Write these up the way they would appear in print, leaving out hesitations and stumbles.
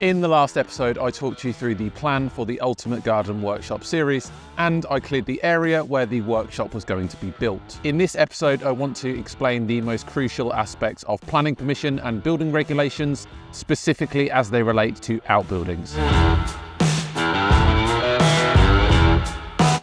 In the last episode, I talked you through the plan for the Ultimate Garden Workshop series, and I cleared the area where the workshop was going to be built. In this episode, I want to explain the most crucial aspects of planning permission and building regulations, specifically as they relate to outbuildings.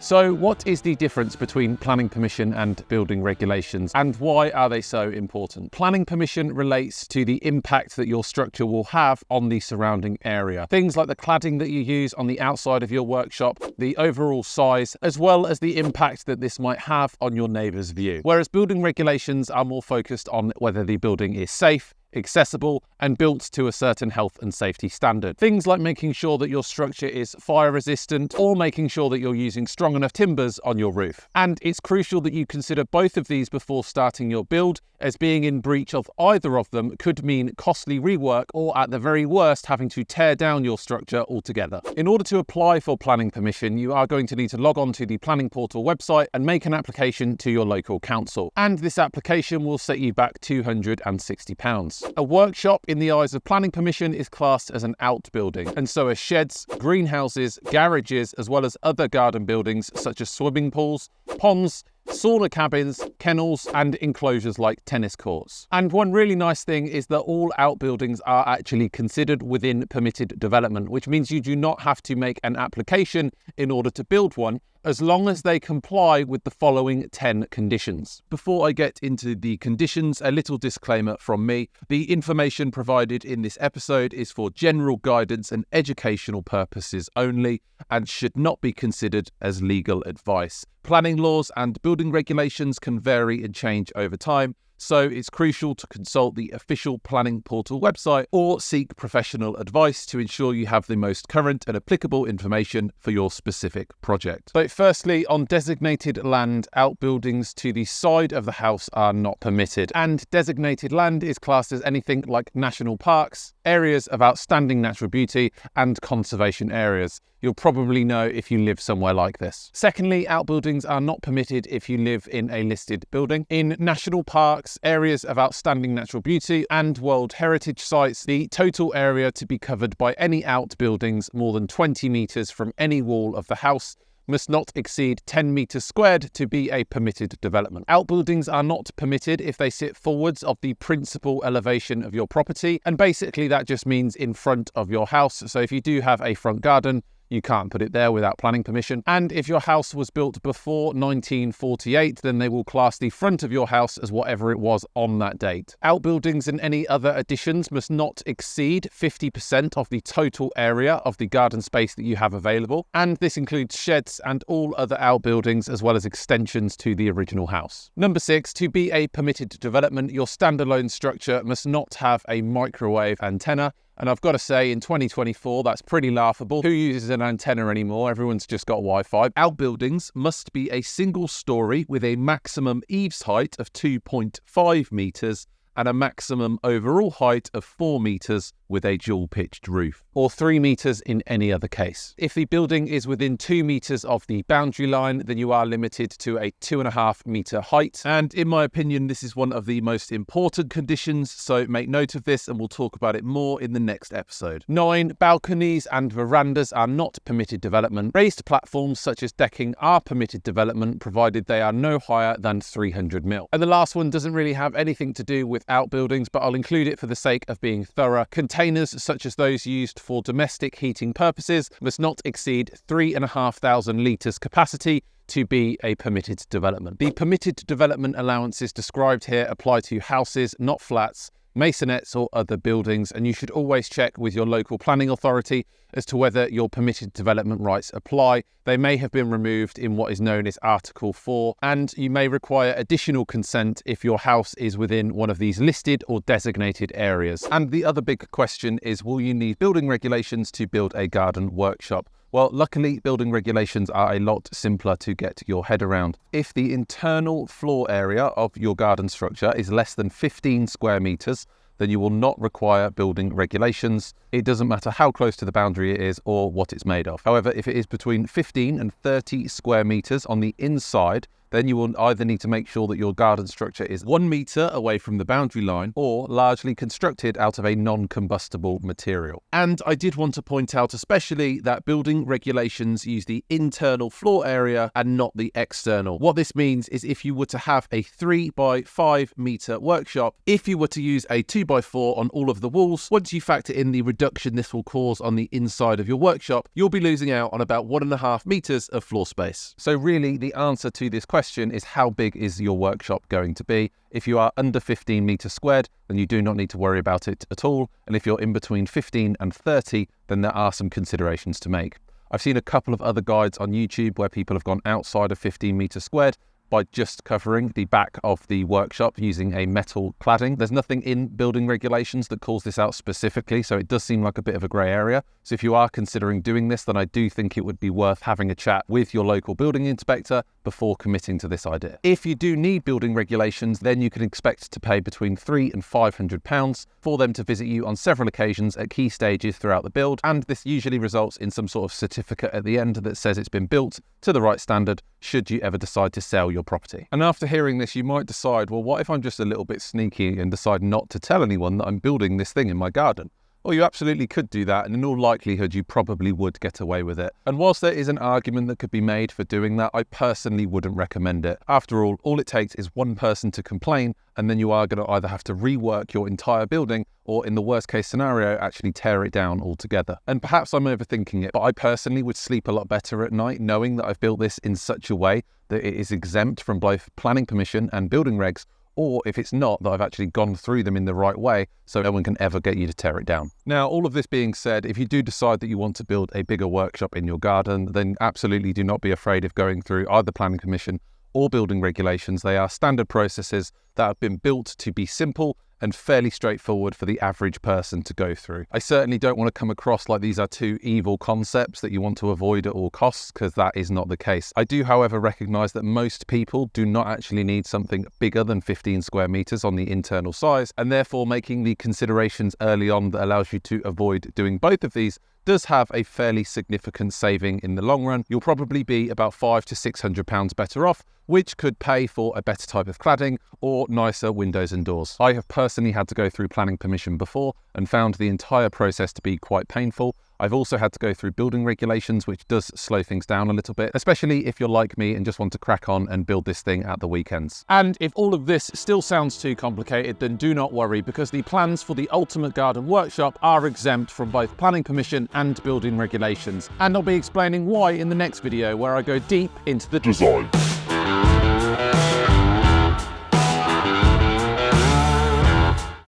So what is the difference between planning permission and building regulations, and why are they so important? Planning permission relates to the impact that your structure will have on the surrounding area. Things like the cladding that you use on the outside of your workshop, the overall size, as well as the impact that this might have on your neighbour's view. Whereas building regulations are more focused on whether the building is safe, accessible and built to a certain health and safety standard. Things like making sure that your structure is fire resistant or making sure that you're using strong enough timbers on your roof. And it's crucial that you consider both of these before starting your build, as being in breach of either of them could mean costly rework or at the very worst having to tear down your structure altogether. In order to apply for planning permission, you are going to need to log on to the planning portal website and make an application to your local council. And this application will set you back £260. A workshop in the eyes of planning permission is classed as an outbuilding, and so are sheds, greenhouses, garages, as well as other garden buildings such as swimming pools, ponds, sauna cabins, kennels and enclosures like tennis courts. And one really nice thing is that all outbuildings are actually considered within permitted development, which means you do not have to make an application in order to build one, as long as they comply with the following 10 conditions. Before I get into the conditions, a little disclaimer from me. The information provided in this episode is for general guidance and educational purposes only and should not be considered as legal advice. Planning laws and building regulations can vary and change over time, so it's crucial to consult the official planning portal website or seek professional advice to ensure you have the most current and applicable information for your specific project. So firstly, on designated land, outbuildings to the side of the house are not permitted. And designated land is classed as anything like national parks, areas of outstanding natural beauty and conservation areas. You'll probably know if you live somewhere like this. Secondly, outbuildings are not permitted if you live in a listed building. In national parks, areas of outstanding natural beauty and World Heritage sites, the total area to be covered by any outbuildings more than 20 metres from any wall of the house must not exceed 10 metres squared to be a permitted development. Outbuildings are not permitted if they sit forwards of the principal elevation of your property, and basically that just means in front of your house. So if you do have a front garden, you can't put it there without planning permission. And if your house was built before 1948, then they will class the front of your house as whatever it was on that date. Outbuildings and any other additions must not exceed 50% of the total area of the garden space that you have available. And this includes sheds and all other outbuildings, as well as extensions to the original house. Number 6, to be a permitted development, your standalone structure must not have a microwave antenna. And I've got to say, in 2024, that's pretty laughable. Who uses an antenna anymore? Everyone's just got Wi-Fi. Outbuildings must be a single story with a maximum eaves height of 2.5 metres and a maximum overall height of 4 metres with a dual-pitched roof, or 3 metres in any other case. If the building is within 2 metres of the boundary line, then you are limited to a 2.5 metre height. And in my opinion, this is one of the most important conditions, so make note of this and we'll talk about it more in the next episode. 9, balconies and verandas are not permitted development. Raised platforms such as decking are permitted development, provided they are no higher than 300 mil. And the last one doesn't really have anything to do with outbuildings, but I'll include it for the sake of being thorough. Containers such as those used for domestic heating purposes must not exceed 3,500 litres capacity to be a permitted development. The permitted development allowances described here apply to houses, not flats, masonettes or other buildings, and you should always check with your local planning authority as to whether your permitted development rights apply. They may have been removed in what is known as Article 4, and you may require additional consent if your house is within one of these listed or designated areas. And the other big question is, will you need building regulations to build a garden workshop? Well, luckily, building regulations are a lot simpler to get your head around. If the internal floor area of your garden structure is less than 15 square metres, then you will not require building regulations. It doesn't matter how close to the boundary it is or what it's made of. However, if it is between 15 and 30 square metres on the inside, then you will either need to make sure that your garden structure is 1 metre away from the boundary line or largely constructed out of a non-combustible material. And I did want to point out especially that building regulations use the internal floor area and not the external. What this means is if you were to have a 3 by 5 metre workshop, if you were to use a 2 by 4 on all of the walls, once you factor in the reduction this will cause on the inside of your workshop, you'll be losing out on about 1.5 metres of floor space. So really the answer to this question is how big is your workshop going to be? If you are under 15 metres squared, then you do not need to worry about it at all. And if you're in between 15 and 30, then there are some considerations to make. I've seen a couple of other guides on YouTube where people have gone outside of 15 metres squared by just covering the back of the workshop using a metal cladding. There's nothing in building regulations that calls this out specifically, so it does seem like a bit of a grey area. So if you are considering doing this, then I do think it would be worth having a chat with your local building inspector before committing to this idea. If you do need building regulations, then you can expect to pay between £300 and £500 for them to visit you on several occasions at key stages throughout the build, and this usually results in some sort of certificate at the end that says it's been built to the right standard should you ever decide to sell your property. And after hearing this, you might decide, well, what if I'm just a little bit sneaky and decide not to tell anyone that I'm building this thing in my garden? Well, you absolutely could do that, and in all likelihood, you probably would get away with it. And whilst there is an argument that could be made for doing that, I personally wouldn't recommend it. After all it takes is one person to complain, and then you are going to either have to rework your entire building, or in the worst case scenario, actually tear it down altogether. And perhaps I'm overthinking it, but I personally would sleep a lot better at night knowing that I've built this in such a way that it is exempt from both planning permission and building regs, or if it's not, that I've actually gone through them in the right way so no one can ever get you to tear it down. Now, all of this being said, if you do decide that you want to build a bigger workshop in your garden, then absolutely do not be afraid of going through either planning permission or building regulations. They are standard processes that have been built to be simple and fairly straightforward for the average person to go through. I certainly don't want to come across like these are two evil concepts that you want to avoid at all costs, because that is not the case. I do, however, recognise that most people do not actually need something bigger than 15 square metres on the internal size, and therefore making the considerations early on that allows you to avoid doing both of these does have a fairly significant saving in the long run. You'll probably be about £500 to £600 better off, which could pay for a better type of cladding or nicer windows and doors. I have personally had to go through planning permission before and found the entire process to be quite painful. I've also had to go through building regulations, which does slow things down a little bit, especially if you're like me and just want to crack on and build this thing at the weekends. And if all of this still sounds too complicated, then do not worry, because the plans for the Ultimate Garden Workshop are exempt from both planning permission and building regulations. And I'll be explaining why in the next video, where I go deep into the design.